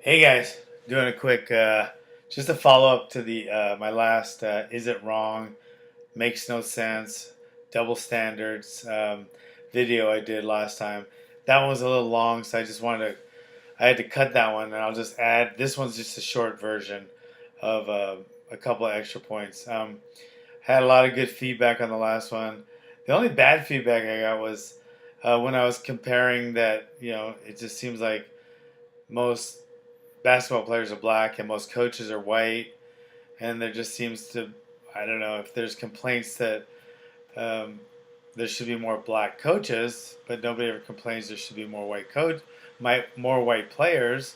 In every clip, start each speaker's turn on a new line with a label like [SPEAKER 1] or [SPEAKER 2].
[SPEAKER 1] Hey guys, doing a quick, just a follow up to the my last "Is it wrong? Makes no sense, double standards" video I did last time. That one was a little long, so I had to cut that one, and I'll just add. This one's just a short version of a couple of extra points. Had a lot of good feedback on the last one. The only bad feedback I got was when I was comparing that. It just seems like most basketball players are black and most coaches are white, and there just seems to, I don't know if there's complaints that um, there should be more black coaches, but nobody ever complains there should be more white players.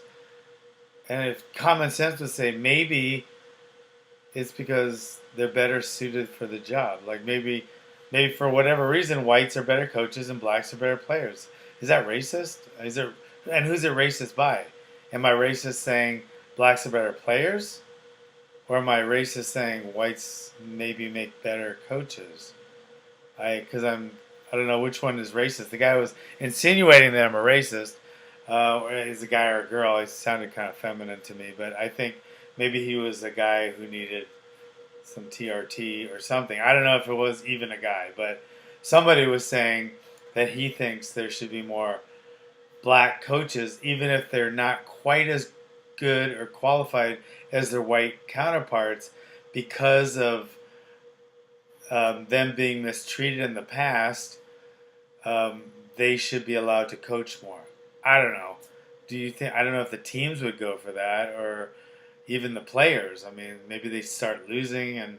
[SPEAKER 1] And if common sense would say maybe it's because they're better suited for the job, like maybe for whatever reason whites are better coaches and blacks are better players. Is that racist? And who's it racist by? Am I racist saying blacks are better players? Or am I racist saying whites maybe make better coaches? I don't know which one is racist. The guy was insinuating that I'm a racist. He's a guy or a girl. He sounded kind of feminine to me, but I think maybe he was a guy who needed some TRT or something. I don't know if it was even a guy, but somebody was saying that he thinks there should be more black coaches, even if they're not quite as good or qualified as their white counterparts, because of them being mistreated in the past. They should be allowed to coach more. I don't know. Do you think? I don't know if the teams would go for that or even the players. I mean, maybe they start losing, and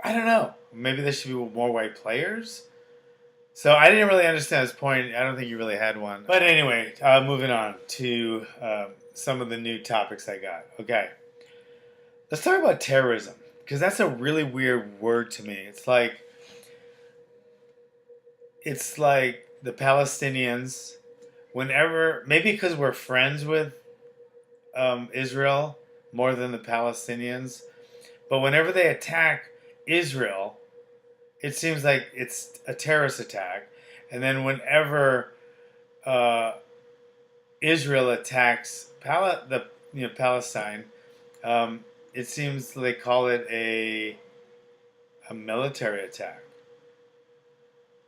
[SPEAKER 1] I don't know. Maybe there should be more white players. So I didn't really understand his point. I don't think he really had one. But anyway, moving on to some of the new topics I got. Okay, let's talk about terrorism because that's a really weird word to me. It's like the Palestinians. Whenever maybe because we're friends with Israel more than the Palestinians, but whenever they attack Israel, it seems like it's a terrorist attack. And then whenever uh, Israel attacks Palestine, it seems they call it a military attack.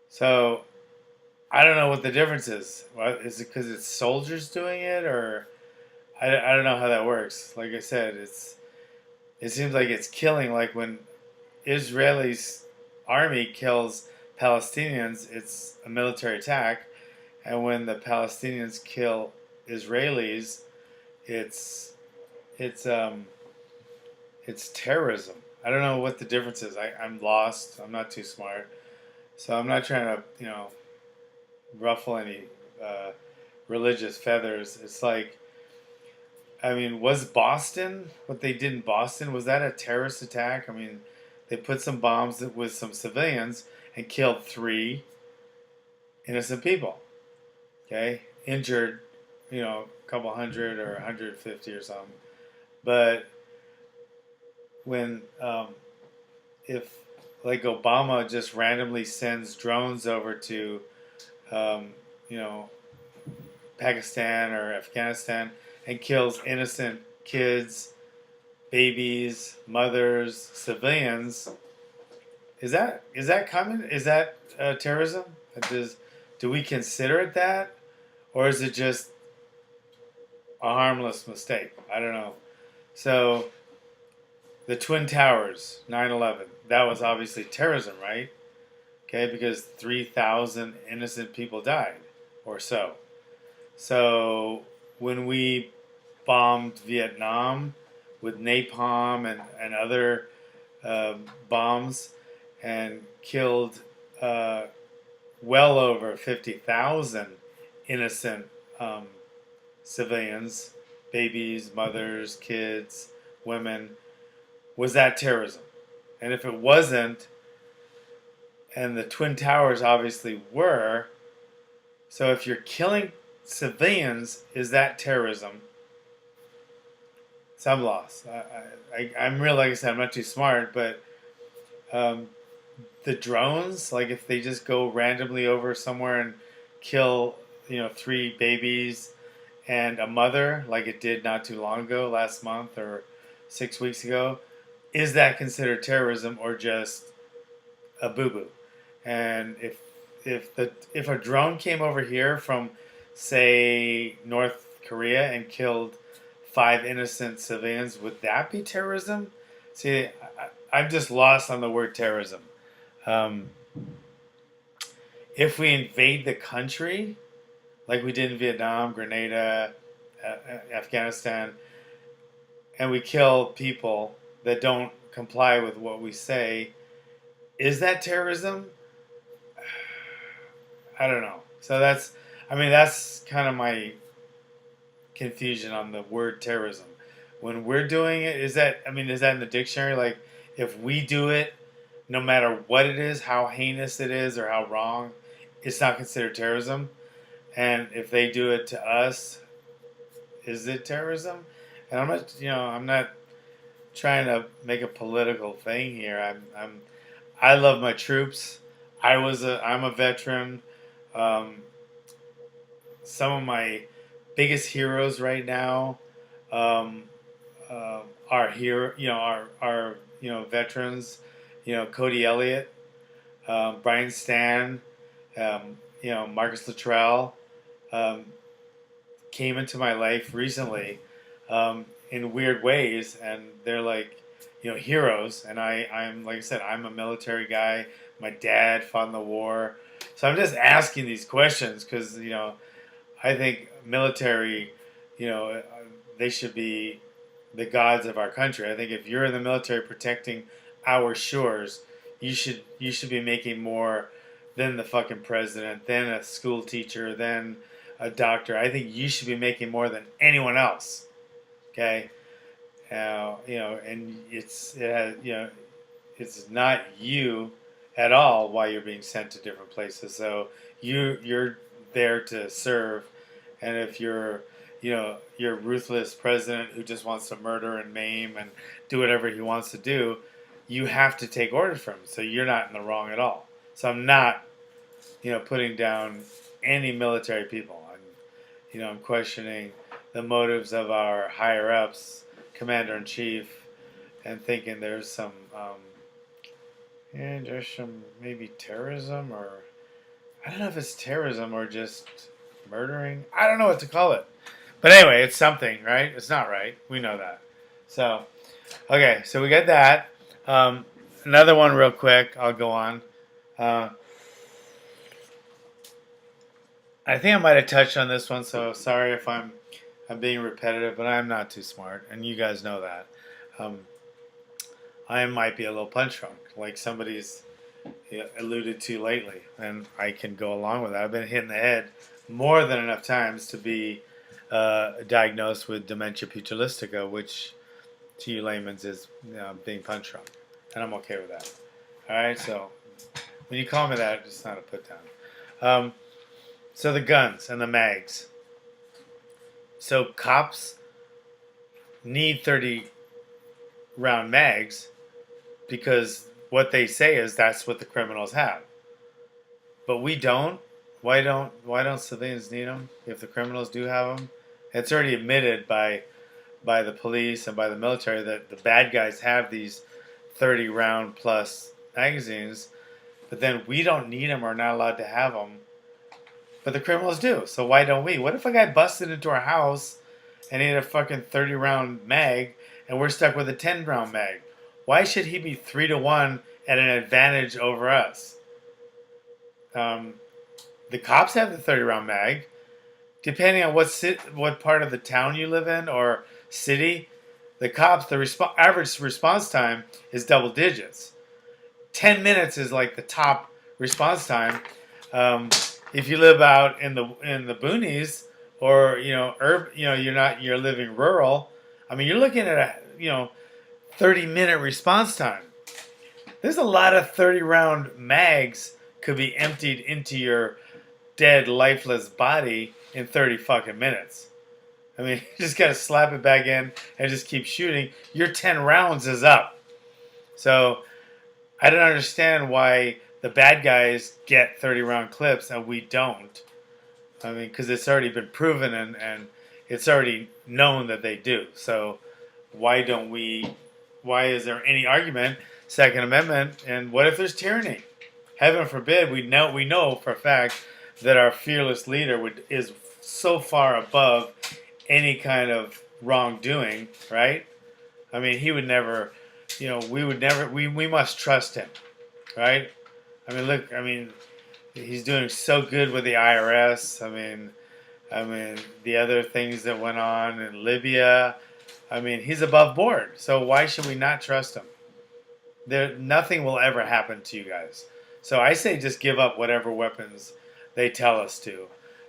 [SPEAKER 1] So I don't know what the difference is. Is it because it's soldiers doing it, or I don't know how that works. Like I said, it seems like it's killing. Like when Israelis army kills Palestinians, it's a military attack, and when the Palestinians kill Israelis, it's it's um it's terrorism. I don't know what the difference is. I'm lost. I'm not too smart, so I'm not trying to ruffle any uh, religious feathers. It's like, I mean, was Boston, what they did in Boston, was that a terrorist attack? I mean, they put some bombs with some civilians and killed three innocent people. Okay, injured, a couple hundred or 150 or something. But when, if like Obama just randomly sends drones over to, um, you know, Pakistan or Afghanistan and kills innocent kids, babies, mothers, civilians. Is that common? Is that terrorism? Do we consider it that, or is it just a harmless mistake? I don't know. So the Twin Towers, 9/11, that was obviously terrorism, right? Okay, because 3,000 innocent people died, or so. So when we bombed Vietnam with napalm and other bombs and killed uh, well over 50,000 innocent um, civilians, babies, mothers, kids, women, was that terrorism? And if it wasn't, and the Twin Towers obviously were, so if you're killing civilians, is that terrorism? So I'm lost. I'm real, like I said, I'm not too smart, but um, the drones, like if they just go randomly over somewhere and kill, three babies and a mother, like it did not too long ago, last month or 6 weeks ago, is that considered terrorism or just a boo boo? And if a drone came over here from, say, North Korea and killed 5 innocent civilians, would that be terrorism? See, I'm just lost on the word terrorism. Um, if we invade the country, like we did in Vietnam, Grenada, Afghanistan, and we kill people that don't comply with what we say, is that terrorism? I don't know. So that's kind of my confusion on the word terrorism. When we're doing it, is that in the dictionary? Like, if we do it, no matter what it is, how heinous it is, or how wrong, it's not considered terrorism. And if they do it to us, is it terrorism? And I'm not trying to make a political thing here. I love my troops. I'm a veteran. Um, some of my biggest heroes right now um, are here. Veterans. Cody Elliott, Brian Stan, Marcus Luttrell. Um, Came into my life recently in weird ways, and they're like, heroes. And I'm like I said, I'm a military guy. My dad fought in the war, so I'm just asking these questions because I think military, they should be the gods of our country. I think if you're in the military protecting our shores, you should be making more than the fucking president, than a school teacher, than a doctor. I think you should be making more than anyone else. Okay, and it's not you at all why you're being sent to different places. So you're there to serve, and if you're a ruthless president who just wants to murder and maim and do whatever he wants to do, you have to take orders from him. So you're not in the wrong at all. So I'm not putting down any military people. I'm questioning the motives of our higher ups, commander in chief, and thinking there's some maybe terrorism, or I don't know if it's terrorism or just murdering. I don't know what to call it. But anyway, it's something, right? It's not right. We know that. So, okay, so we got that. Another one real quick. I'll go on. I think I might have touched on this one, so sorry if I'm being repetitive, but I'm not too smart, and you guys know that. I might be a little punch drunk, like somebody's alluded to lately, and I can go along with that. I've been hit in the head more than enough times to be diagnosed with dementia pugilistica, which to you layman's is being punch drunk, and I'm okay with that. All right, so when you call me that, it's not a put down. So the guns and the mags. So cops need 30 round mags because what they say is that's what the criminals have. But we don't. Why don't civilians need them if the criminals do have them? It's already admitted by the police and by the military that the bad guys have these 30 round plus magazines, but then we don't need them or are not allowed to have them. But the criminals do. So why don't we? What if a guy busted into our house and he had a fucking 30 round mag and we're stuck with a 10 round mag? Why should he be 3-1 at an advantage over us? The cops have the 30 round mag. Depending on what part of the town you live in or city, the cops, average response time is double digits. 10 minutes is like the top response time. If you live out in the boonies or you're living rural, I mean you're looking at a 30-minute response time. There's a lot of 30 round mags could be emptied into your dead lifeless body in 30 fucking minutes. I mean, you just gotta slap it back in and just keep shooting. Your 10 rounds is up. So I don't understand why the bad guys get 30 round clips and we don't. I mean, because it's already been proven and it's already known that they do. So why don't we? Why is there any argument? Second Amendment, and what if there's tyranny? Heaven forbid. We know for a fact that our fearless leader is so far above any kind of wrongdoing, right? I mean, he would never, we would never, we must trust him, right? I mean, look, I mean, he's doing so good with the IRS. I mean, the other things that went on in Libya. I mean, he's above board. So why should we not trust him? Nothing will ever happen to you guys. So I say just give up whatever weapons they tell us to,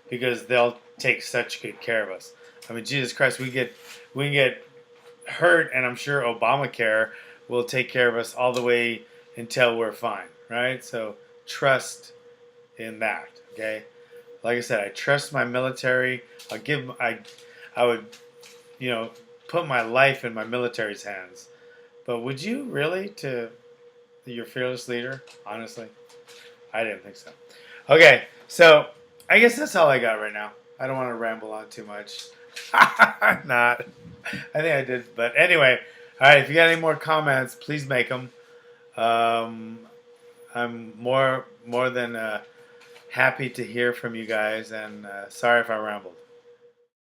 [SPEAKER 1] because they'll take such good care of us. I mean, Jesus Christ, we can get hurt, and I'm sure Obamacare will take care of us all the way until we're fine, right? So trust in that, okay? Like I said, I trust my military. I would, put my life in my military's hands. But would you really to your fearless leader? Honestly, I didn't think so. Okay, so I guess that's all I got right now. I don't want to ramble on too much. Not. I think I did. But anyway, all right, if you got any more comments, please make them. I'm more than happy to hear from you guys, and sorry if I rambled.